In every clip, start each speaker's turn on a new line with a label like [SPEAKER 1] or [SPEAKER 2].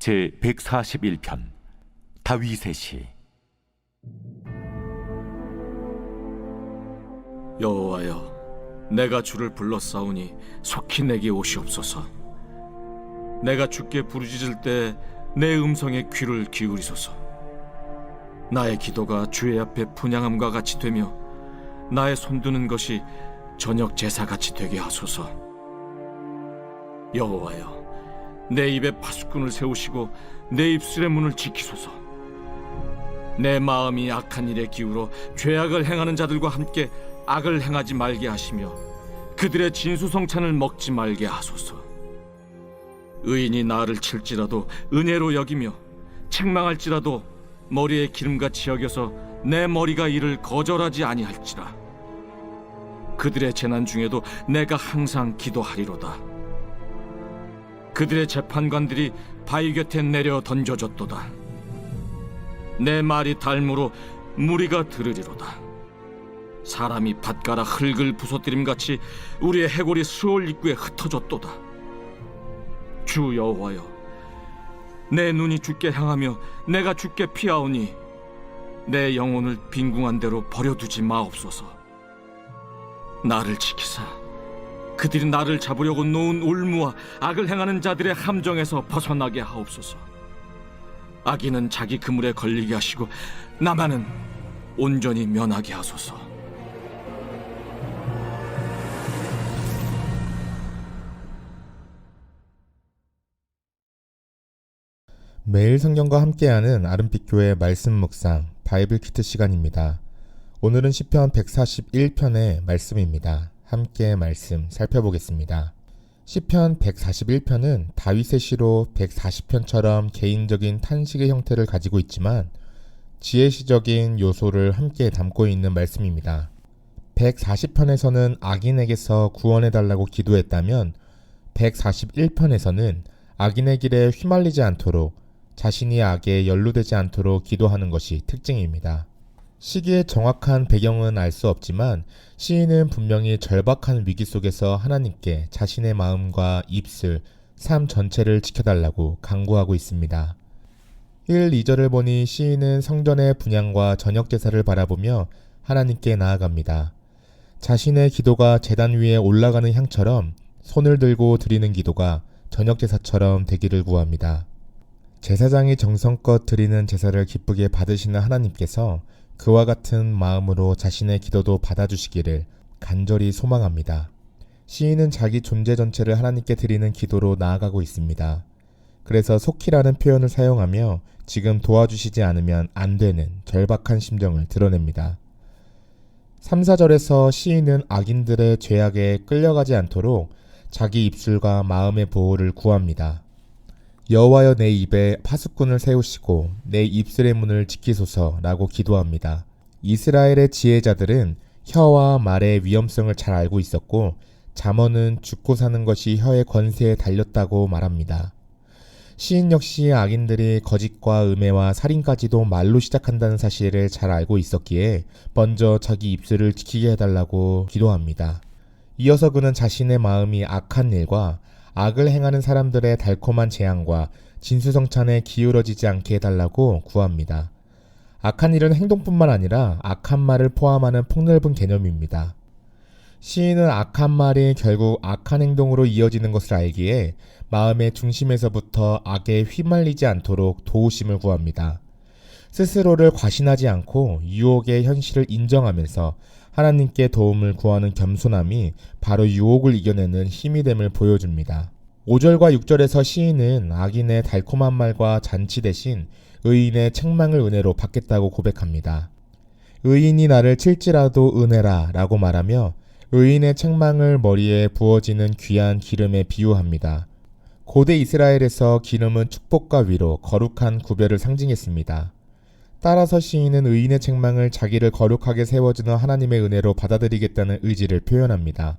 [SPEAKER 1] 제 141편 다윗의 시.
[SPEAKER 2] 여호와여, 내가 주를 불렀사오니 속히 내게 오시옵소서. 내가 주께 부르짖을 때 내 음성에 귀를 기울이소서. 나의 기도가 주의 앞에 분향함과 같이 되며 나의 손드는 것이 저녁 제사같이 되게 하소서. 여호와여, 내 입에 파수꾼을 세우시고 내 입술의 문을 지키소서. 내 마음이 악한 일에 기울어 죄악을 행하는 자들과 함께 악을 행하지 말게 하시며 그들의 진수성찬을 먹지 말게 하소서. 의인이 나를 칠지라도 은혜로 여기며 책망할지라도 머리에 기름같이 여겨서 내 머리가 이를 거절하지 아니할지라. 그들의 재난 중에도 내가 항상 기도하리로다. 그들의 재판관들이 바위 곁에 내려 던져졌도다. 내 말이 달무로 무리가 들으리로다. 사람이 밭가라 흙을 부서뜨림같이 우리의 해골이 스올 입구에 흩어졌도다. 주 여호와여, 내 눈이 주께 향하며 내가 주께 피하오니 내 영혼을 빈궁한 대로 버려두지 마옵소서. 나를 지키사 그들이 나를 잡으려고 놓은 울무와 악을 행하는 자들의 함정에서 벗어나게 하옵소서. 악인은 자기 그물에 걸리게 하시고 나만은 온전히 면하게 하소서.
[SPEAKER 3] 매일 성경과 함께하는 아름빛교회 말씀 묵상 바이블 키트 시간입니다. 오늘은 시편 141편의 말씀입니다. 함께 말씀 살펴보겠습니다. 시편 141편은 다윗의 시로 140편처럼 개인적인 탄식의 형태를 가지고 있지만 지혜시적인 요소를 함께 담고 있는 말씀입니다. 140편에서는 악인에게서 구원해달라고 기도했다면 141편에서는 악인의 길에 휘말리지 않도록 자신이 악에 연루되지 않도록 기도하는 것이 특징입니다. 시기의 정확한 배경은 알 수 없지만 시인은 분명히 절박한 위기 속에서 하나님께 자신의 마음과 입술, 삶 전체를 지켜달라고 간구하고 있습니다. 1, 2절을 보니 시인은 성전의 분향과 저녁 제사를 바라보며 하나님께 나아갑니다. 자신의 기도가 제단 위에 올라가는 향처럼 손을 들고 드리는 기도가 저녁 제사처럼 되기를 구합니다. 제사장이 정성껏 드리는 제사를 기쁘게 받으시는 하나님께서 그와 같은 마음으로 자신의 기도도 받아주시기를 간절히 소망합니다. 시인은 자기 존재 전체를 하나님께 드리는 기도로 나아가고 있습니다. 그래서 속히라는 표현을 사용하며 지금 도와주시지 않으면 안 되는 절박한 심정을 드러냅니다. 3, 4절에서 시인은 악인들의 죄악에 끌려가지 않도록 자기 입술과 마음의 보호를 구합니다. 여호와여, 내 입에 파수꾼을 세우시고 내 입술의 문을 지키소서라고 기도합니다. 이스라엘의 지혜자들은 혀와 말의 위험성을 잘 알고 있었고 잠언은 죽고 사는 것이 혀의 권세에 달렸다고 말합니다. 시인 역시 악인들이 거짓과 음해와 살인까지도 말로 시작한다는 사실을 잘 알고 있었기에 먼저 자기 입술을 지키게 해달라고 기도합니다. 이어서 그는 자신의 마음이 악한 일과 악을 행하는 사람들의 달콤한 재앙과 진수성찬에 기울어지지 않게 해달라고 구합니다. 악한 일은 행동뿐만 아니라 악한 말을 포함하는 폭넓은 개념입니다. 시인은 악한 말이 결국 악한 행동으로 이어지는 것을 알기에 마음의 중심에서부터 악에 휘말리지 않도록 도우심을 구합니다. 스스로를 과신하지 않고 유혹의 현실을 인정하면서 하나님께 도움을 구하는 겸손함이 바로 유혹을 이겨내는 힘이 됨을 보여줍니다. 5절과 6절에서 시인은 악인의 달콤한 말과 잔치 대신 의인의 책망을 은혜로 받겠다고 고백합니다. 의인이 나를 칠지라도 은혜라 라고 말하며 의인의 책망을 머리에 부어지는 귀한 기름에 비유합니다. 고대 이스라엘에서 기름은 축복과 위로, 거룩한 구별을 상징했습니다. 따라서 시인은 의인의 책망을 자기를 거룩하게 세워주는 하나님의 은혜로 받아들이겠다는 의지를 표현합니다.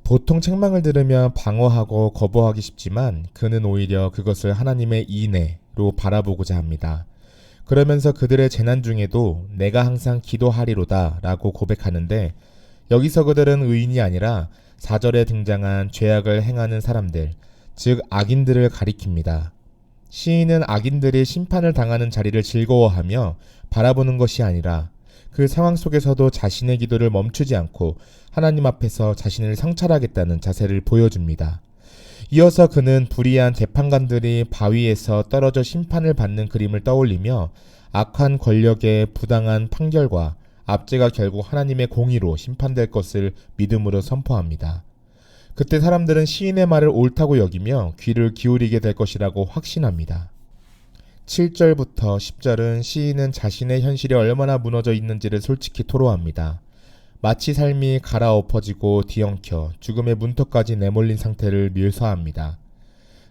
[SPEAKER 3] 보통 책망을 들으면 방어하고 거부하기 쉽지만 그는 오히려 그것을 하나님의 인애로 바라보고자 합니다. 그러면서 그들의 재난 중에도 내가 항상 기도하리로다 라고 고백하는데 여기서 그들은 의인이 아니라 4절에 등장한 죄악을 행하는 사람들, 즉 악인들을 가리킵니다. 시인은 악인들이 심판을 당하는 자리를 즐거워하며 바라보는 것이 아니라 그 상황 속에서도 자신의 기도를 멈추지 않고 하나님 앞에서 자신을 성찰하겠다는 자세를 보여줍니다. 이어서 그는 불의한 재판관들이 바위에서 떨어져 심판을 받는 그림을 떠올리며 악한 권력의 부당한 판결과 압제가 결국 하나님의 공의로 심판될 것을 믿음으로 선포합니다. 그때 사람들은 시인의 말을 옳다고 여기며 귀를 기울이게 될 것이라고 확신합니다. 7절부터 10절은 시인은 자신의 현실이 얼마나 무너져 있는지를 솔직히 토로합니다. 마치 삶이 갈아엎어지고 뒤엉켜 죽음의 문턱까지 내몰린 상태를 묘사합니다.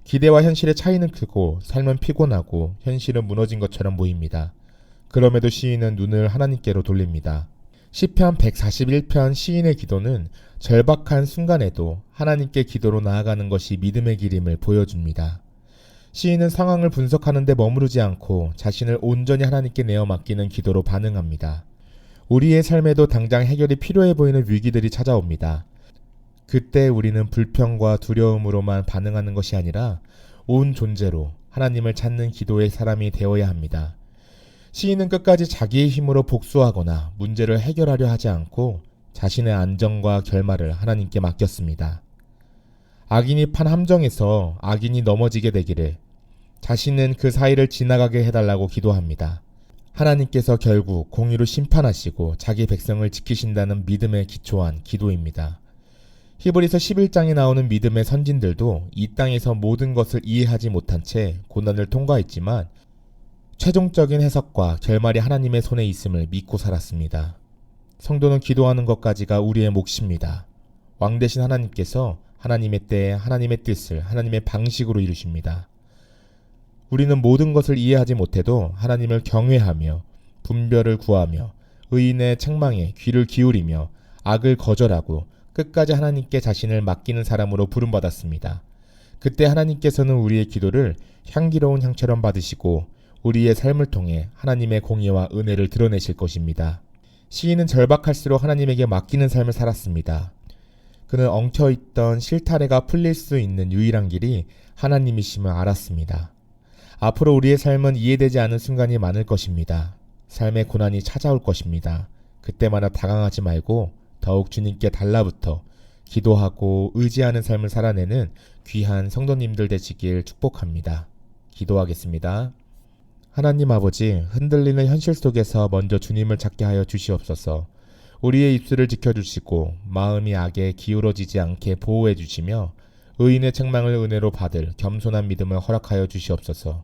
[SPEAKER 3] 기대와 현실의 차이는 크고 삶은 피곤하고 현실은 무너진 것처럼 보입니다. 그럼에도 시인은 눈을 하나님께로 돌립니다. 시편 141편 시인의 기도는 절박한 순간에도 하나님께 기도로 나아가는 것이 믿음의 길임을 보여줍니다. 시인은 상황을 분석하는 데 머무르지 않고 자신을 온전히 하나님께 내어 맡기는 기도로 반응합니다. 우리의 삶에도 당장 해결이 필요해 보이는 위기들이 찾아옵니다. 그때 우리는 불평과 두려움으로만 반응하는 것이 아니라 온 존재로 하나님을 찾는 기도의 사람이 되어야 합니다. 시인은 끝까지 자기의 힘으로 복수하거나 문제를 해결하려 하지 않고 자신의 안정과 결말을 하나님께 맡겼습니다. 악인이 판 함정에서 악인이 넘어지게 되기를 자신은 그 사이를 지나가게 해달라고 기도합니다. 하나님께서 결국 공의로 심판하시고 자기 백성을 지키신다는 믿음에 기초한 기도입니다. 히브리서 11장에 나오는 믿음의 선진들도 이 땅에서 모든 것을 이해하지 못한 채 고난을 통과했지만 최종적인 해석과 결말이 하나님의 손에 있음을 믿고 살았습니다. 성도는 기도하는 것까지가 우리의 몫입니다. 왕 대신 하나님께서 하나님의 때에 하나님의 뜻을 하나님의 방식으로 이루십니다. 우리는 모든 것을 이해하지 못해도 하나님을 경외하며 분별을 구하며 의인의 책망에 귀를 기울이며 악을 거절하고 끝까지 하나님께 자신을 맡기는 사람으로 부름받았습니다. 그때 하나님께서는 우리의 기도를 향기로운 향처럼 받으시고 우리의 삶을 통해 하나님의 공의와 은혜를 드러내실 것입니다. 시인은 절박할수록 하나님에게 맡기는 삶을 살았습니다. 그는 엉켜있던 실타래가 풀릴 수 있는 유일한 길이 하나님이심을 알았습니다. 앞으로 우리의 삶은 이해되지 않은 순간이 많을 것입니다. 삶의 고난이 찾아올 것입니다. 그때마다 당황하지 말고 더욱 주님께 달라붙어 기도하고 의지하는 삶을 살아내는 귀한 성도님들 되시길 축복합니다. 기도하겠습니다. 하나님 아버지, 흔들리는 현실 속에서 먼저 주님을 찾게 하여 주시옵소서. 우리의 입술을 지켜주시고 마음이 악에 기울어지지 않게 보호해 주시며 의인의 책망을 은혜로 받을 겸손한 믿음을 허락하여 주시옵소서.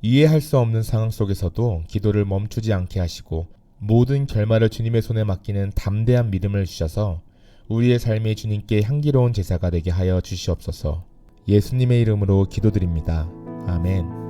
[SPEAKER 3] 이해할 수 없는 상황 속에서도 기도를 멈추지 않게 하시고 모든 결말을 주님의 손에 맡기는 담대한 믿음을 주셔서 우리의 삶이 주님께 향기로운 제사가 되게 하여 주시옵소서. 예수님의 이름으로 기도드립니다. 아멘.